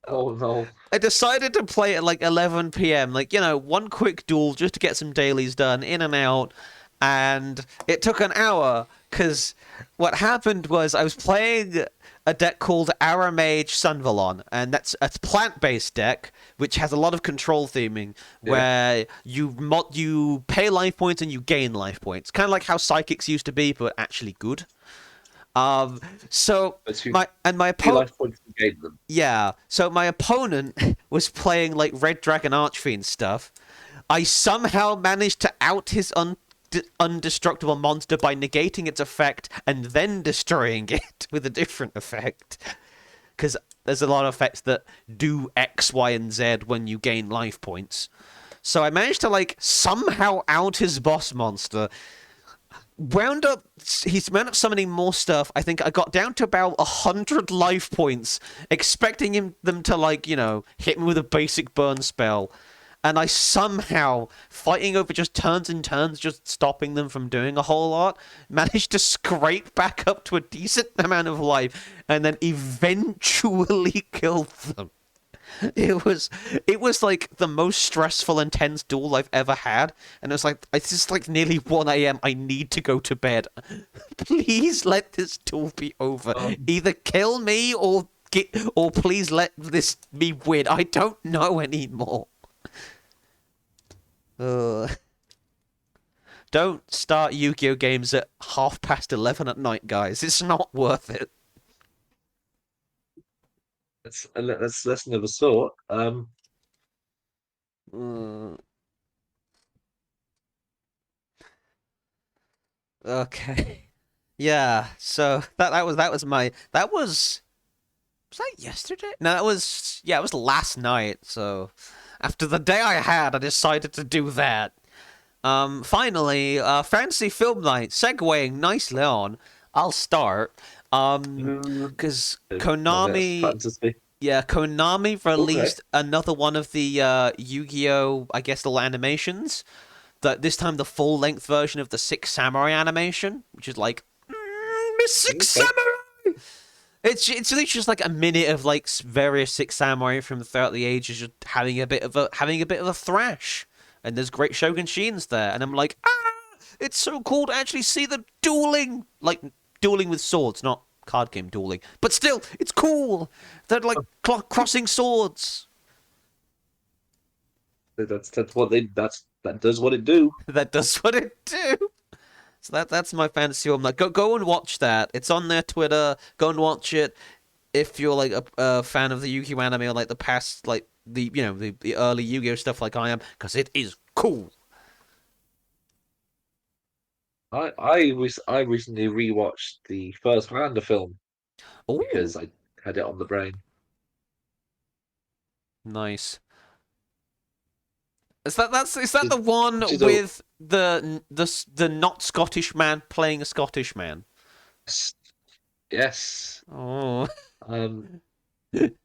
Oh no. I decided to play at like 11 p.m. Like one quick duel just to get some dailies done, in and out. and it took an hour because what happened was I was playing a deck called Aramage Sunvalon, and that's a plant-based deck which has a lot of control theming, Yeah. where you pay life points and you gain life points, kind of like how psychics used to be, but actually good. Um, so But you my pay opponent, life points to gain them. yeah, so my opponent was playing like Red Dragon Archfiend stuff. I somehow managed to out his undestructible monster by negating its effect and then destroying it with a different effect. Because there's a lot of effects that do X, Y, and Z when you gain life points. So I managed to like somehow out his boss monster. He's wound up summoning more stuff. I think I got down to about 100 life points, expecting them to like, hit me with a basic burn spell. And I somehow, fighting over just turns and turns, just stopping them from doing a whole lot, managed to scrape back up to a decent amount of life, and then eventually killed them. It was like the most stressful, intense duel I've ever had, and it's just like nearly 1 a.m. I need to go to bed. Please let this duel be over. Either kill me or please let me win. I don't know anymore. Don't start Yu-Gi-Oh games at 11:30 at night, guys. It's not worth it. That's lesson of a sort. Uh, okay. Yeah. So that was that yesterday? No, it was last night. So after the day I had, I decided to do that. Finally, fantasy film night, segueing nicely on. I'll start. Because No, that's Konami, fantasy. yeah, Konami Okay. released another one of the Yu-Gi-Oh, I guess, little animations. That this time the full-length version of the Six Samurai animation, which is like, Miss Six Okay. Samurai. It's literally just like a minute of like various Six Samurai from throughout the ages, just having a bit of a thrash, and there's great Shogun Sheens there, and I'm like, it's so cool to actually see them dueling, like dueling with swords, not card game dueling, but still, it's cool. They're like crossing swords. That's what that does what it do. That does what it do. So that's my fantasy home. Like, go and watch that. It's on their Twitter. Go and watch it if you're like a fan of the Yu-Gi-Oh anime or like the past, like the early Yu-Gi-Oh stuff, like I am, because it is cool. I recently rewatched the first Highlander film Oh, because I had it on the brain. nice. Is that Which the one is a with the not Scottish man playing a Scottish man? yes. Oh, Um,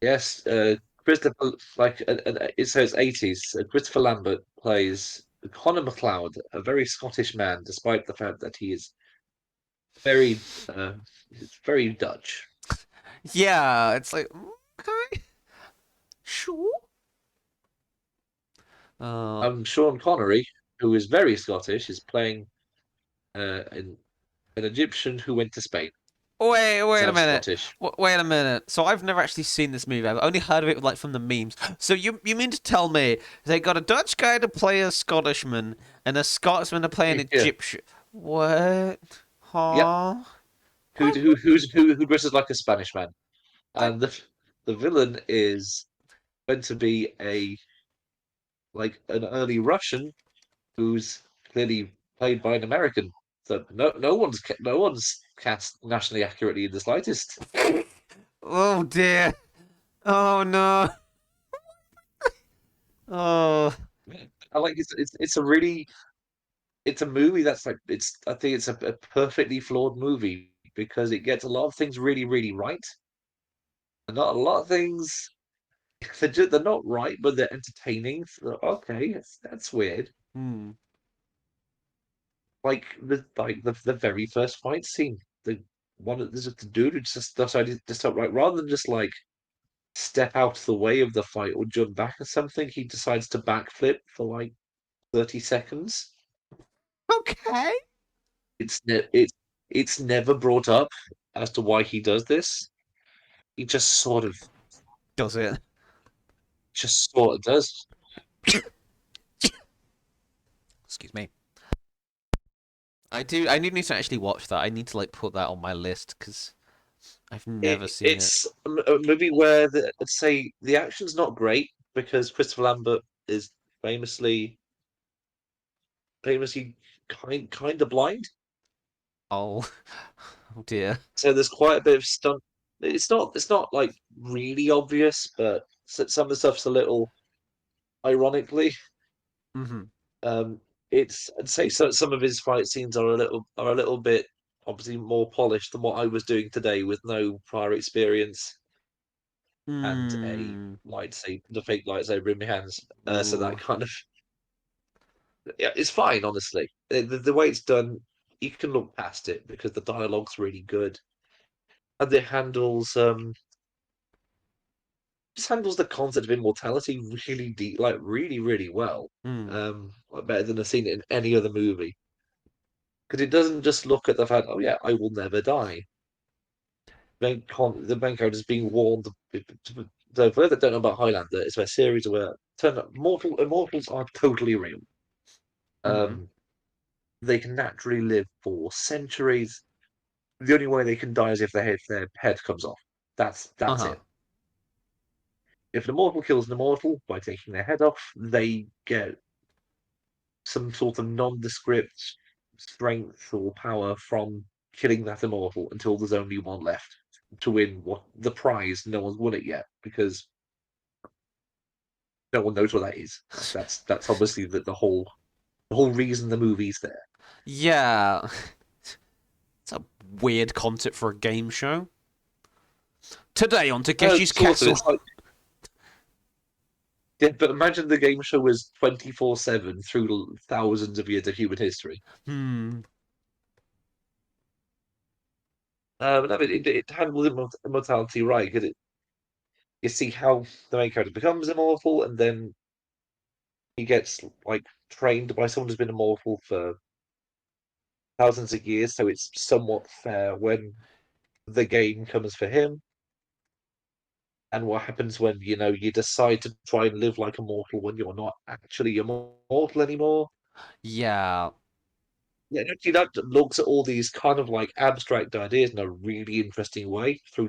yes, Christopher, like it says 80s. Christopher Lambert plays Connor MacLeod, a very Scottish man, despite the fact that he is very, he's very Dutch. yeah. It's like, okay, sure. Uh, Sean Connery, who is very Scottish, is playing an Egyptian who went to Spain. He's wait a half minute. Scottish. Wait a minute. So I've never actually seen this movie. I've only heard of it like from the memes. So you mean to tell me they got a Dutch guy to play a Scottishman and a Scotsman to play an Yeah, Egyptian? What? yep. Huh? Who What? who who's who dresses like a Spanish man, I and the villain is meant to be a like an early Russian who's clearly played by an American. So no one's cast nationally accurately in the slightest. Oh dear. Oh no. Oh. I like it's a really it's a movie that's like it's I think it's a perfectly flawed movie because it gets a lot of things really right, and not a lot of things they're not right, but they're entertaining. So, okay, that's weird. Hmm. Like the very first fight scene, there's a dude who just decided to stop right rather than just like step out of the way of the fight or jump back or something. He decides to backflip for like 30 seconds. Okay. it's never brought up as to why he does this. He Does it? just sort of does. Excuse me. I do. I need to actually watch that. I need to like put that on my list because I've never seen it. It's a movie where I'd say the action's not great because Christopher Lambert is famously kind of blind. Oh, oh dear. So there's quite a bit of stunt. It's not like really obvious, but some of the stuff's a little ironically. Mm-hmm. Um, I'd say some of his fight scenes are a little bit obviously more polished than what I was doing today with no prior experience and Mm. the fake lightsaber in my hands. So that Ooh. kind of yeah, it's fine, honestly. The way it's done, you can look past it because the dialogue's really good and it handles the concept of immortality really deep, like really well. Mm. Like better than I've seen it in any other movie because it doesn't just look at the fact, oh yeah, I will never die. The main character is being warned. So for those that don't know about Highlander, it's a series where immortals are totally real. Mm-hmm. Um, they can naturally live for centuries. The only way they can die is if their head comes off. That's Uh-huh. it. If an immortal kills an immortal by taking their head off, they get some sort of nondescript strength or power from killing that immortal until there's only one left to win what the prize. No one's won it yet because no one knows what that is. That's obviously the whole reason the movie's there. Yeah. It's a weird concept for a game show. Today on Takeshi's Sort of. Castle. It's like yeah, but imagine the game show was 24/7 through thousands of years of human history. Hmm. No, it handles immortality right because you see how the main character becomes immortal, and then he gets like trained by someone who's been immortal for thousands of years, so it's somewhat fair when the game comes for him. And what happens when you decide to try and live like a mortal when you're not actually immortal anymore? Yeah. Yeah, actually, that looks at all these kind of like abstract ideas in a really interesting way through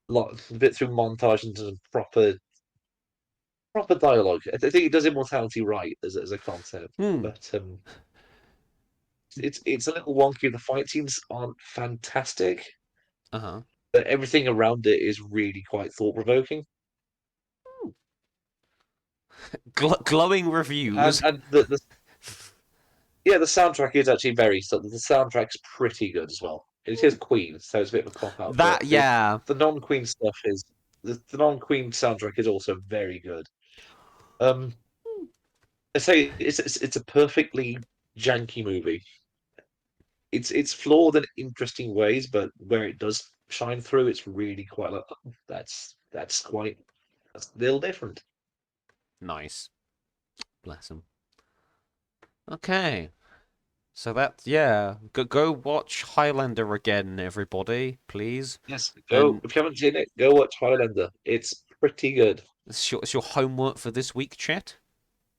a bit through montage and some proper dialogue. I think it does immortality right as a concept, Hmm. but it's a little wonky. The fight scenes aren't fantastic, Uh-huh. but everything around it is really quite thought provoking. Glowing reviews. And the soundtrack is actually the soundtrack's pretty good as well. It is Queen, so it's a bit of a cop out, but That, yeah. the non-Queen stuff is the non-Queen soundtrack is also very good. Um, I say it's a perfectly janky movie. It's flawed in interesting ways, but where it does shine through, it's really quite like oh, that's a little different. Nice. Bless him. Okay. So that, yeah. Go watch Highlander again, everybody, please. Yes, go And if you haven't seen it, go watch Highlander. It's pretty good. it's your homework for this week, chat.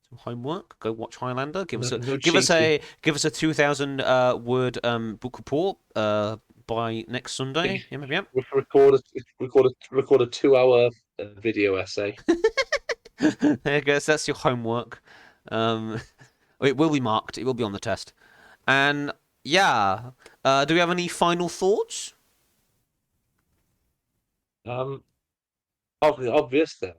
Some homework. Go watch Highlander. No, no cheating. Give us a 2,000 word book report by next Sunday. Yep, yep, We record a 2 hour video essay. yep. There you go. So that's your homework. Um, it will be marked. It will be on the test. And yeah, do we have any final thoughts? Um, obvious that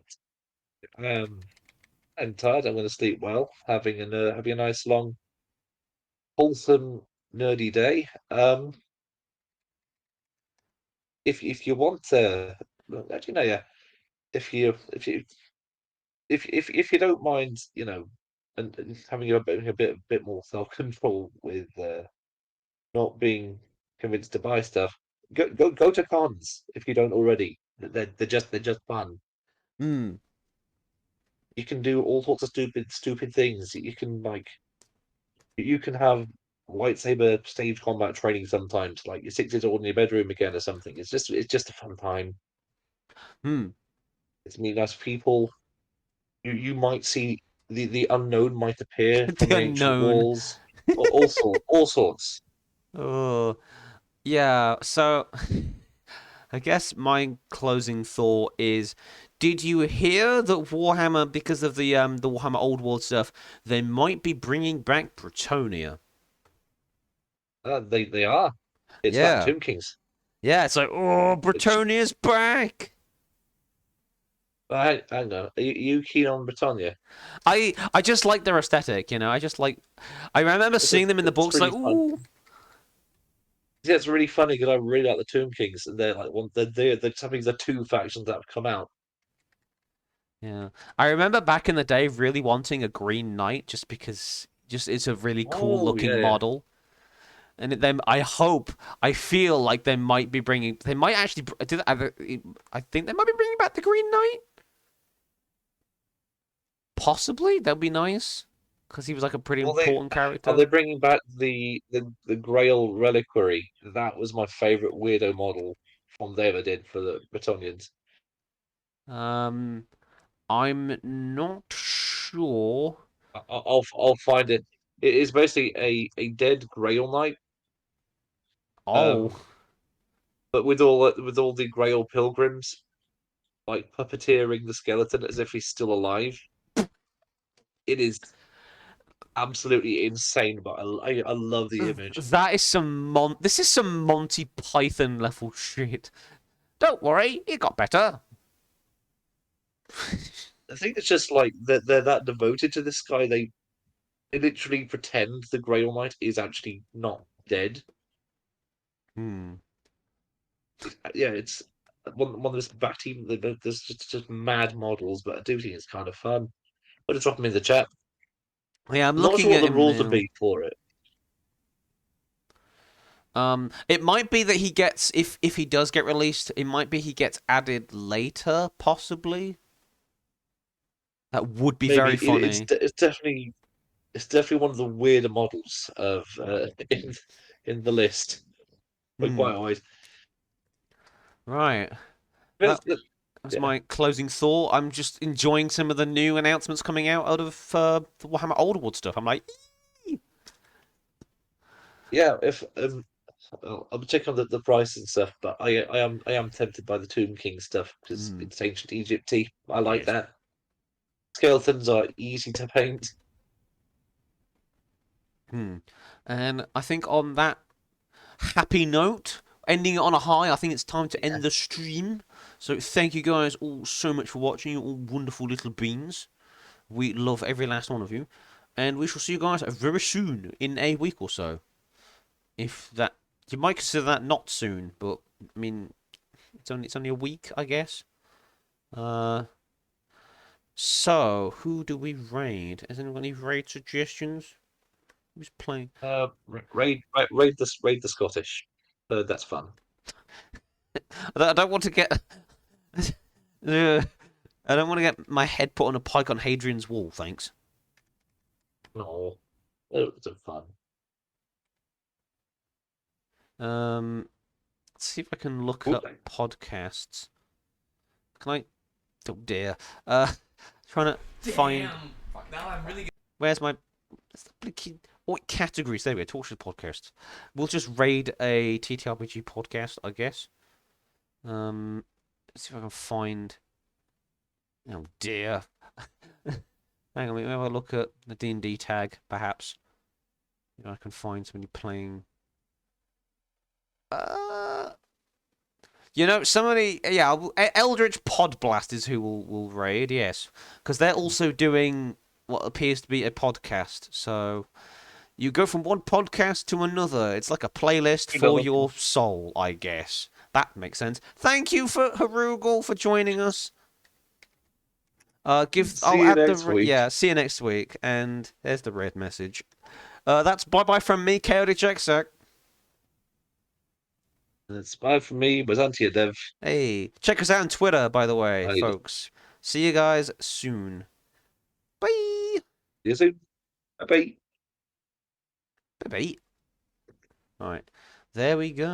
I'm tired. I'm going to sleep well, having a nice long, wholesome, nerdy day. If you want to, well, actually no, yeah. If you don't mind, and having a bit more self control with not being convinced to buy stuff, go to cons if you don't already. They're just fun. Hmm. You can do all sorts of stupid things. You can have lightsaber stage combat training sometimes. Like you sit in your bedroom again or something. It's just a fun time. Hmm. It's meeting nice people. You might see the unknown might appear from The the ancient unknown. walls. All sorts. Oh, yeah. So, I guess my closing thought is: did you hear that Warhammer, because of the Warhammer Old World stuff, they might be bringing back Bretonia? They are. It's that Yeah. Tomb Kings. Yeah. It's like, oh, It's, Bretonia's back. hang on. Are you keen on Britannia? I just like their aesthetic. I just like. I remember It's, seeing them in the it's books. really Like, fun. ooh. Yeah, it's really funny because I really like the Tomb Kings, and they're like they're something the two factions that have come out. Yeah. I remember back in the day really wanting a Green Knight just because just it's a really cool Oh looking yeah, model. And then I feel like they might actually, I think they might be bringing back the Green Knight. Possibly, that'd be nice. Because he was like a pretty well they important are character. they bringing back the Grail reliquary? That was my favorite weirdo model from they ever did for the Bretonians. Um, I'm not sure. I'll find it. It is basically a dead Grail Knight, Oh, um, but with all the Grail pilgrims like puppeteering the skeleton as if he's still alive. It is absolutely insane, but I love the image. that is this is some Monty Python level shit. Don't worry, it got better. I think it's just like they're that devoted to this guy. They literally pretend the Grail Knight is actually not dead. Hmm. Yeah, it's one of this batty. There's just mad models, but I do think it's kind of fun. I'll just drop them in the chat. Yeah, I'm I'm not sure looking what at the him rules would now. be for it. It might be that he gets if he does get released, it might be he gets added later, possibly. That would be Maybe very funny. it's definitely one of the weirder models of in the list. But Hmm. quite always. Right. That's, That that, was yeah, my closing thought. I'm just enjoying some of the new announcements coming out of the Warhammer Old World stuff. I'm like, "Eee." yeah. If I'm checking on the price and stuff, but I am tempted by the Tomb King stuff because Hmm. it's ancient Egypty. I like Yes. that. Skeletons are easy to paint. Hmm. And I think on that happy note, ending it on a high, I think it's time to Yeah. end the stream. So thank you guys all so much for watching, you all wonderful little beans. We love every last one of you. And we shall see you guys very soon, in a week or so. If that, you might consider that not soon, but I mean, it's only a week, I guess. Uh, so who do we raid? Has anyone got any raid suggestions? Who's playing? Raid the Scottish. That's fun. I don't want to get. I don't want to get my head put on a pike on Hadrian's Wall, thanks. No, it's fun. Let's see if I can look Ooh, up podcasts. Can I? Oh dear. Uh, trying to find. Fuck, now I'm really Where's my? What categories? There we go. Torture podcasts. We'll just raid a TTRPG podcast, I guess. Let's see if I can find. Oh dear. Hang on, let me have a look at the D&D tag, perhaps. If I can find somebody playing. Uh, somebody, yeah, Eldritch Podblast is who will raid, yes, because they're also doing what appears to be a podcast. So you go from one podcast to another. It's like a playlist for your soul, I guess. That makes sense. Thank you for Harugal for joining us. See I'll you add next week. yeah. See you next week, and there's the red message. That's bye from me, Chaotic Jacksack. It's bye from me, Byzantian Dev. Hey, check us out on Twitter, by the way, Bye. folks. See you guys soon. Bye. See you soon. Bye. Bye. All right. There we go.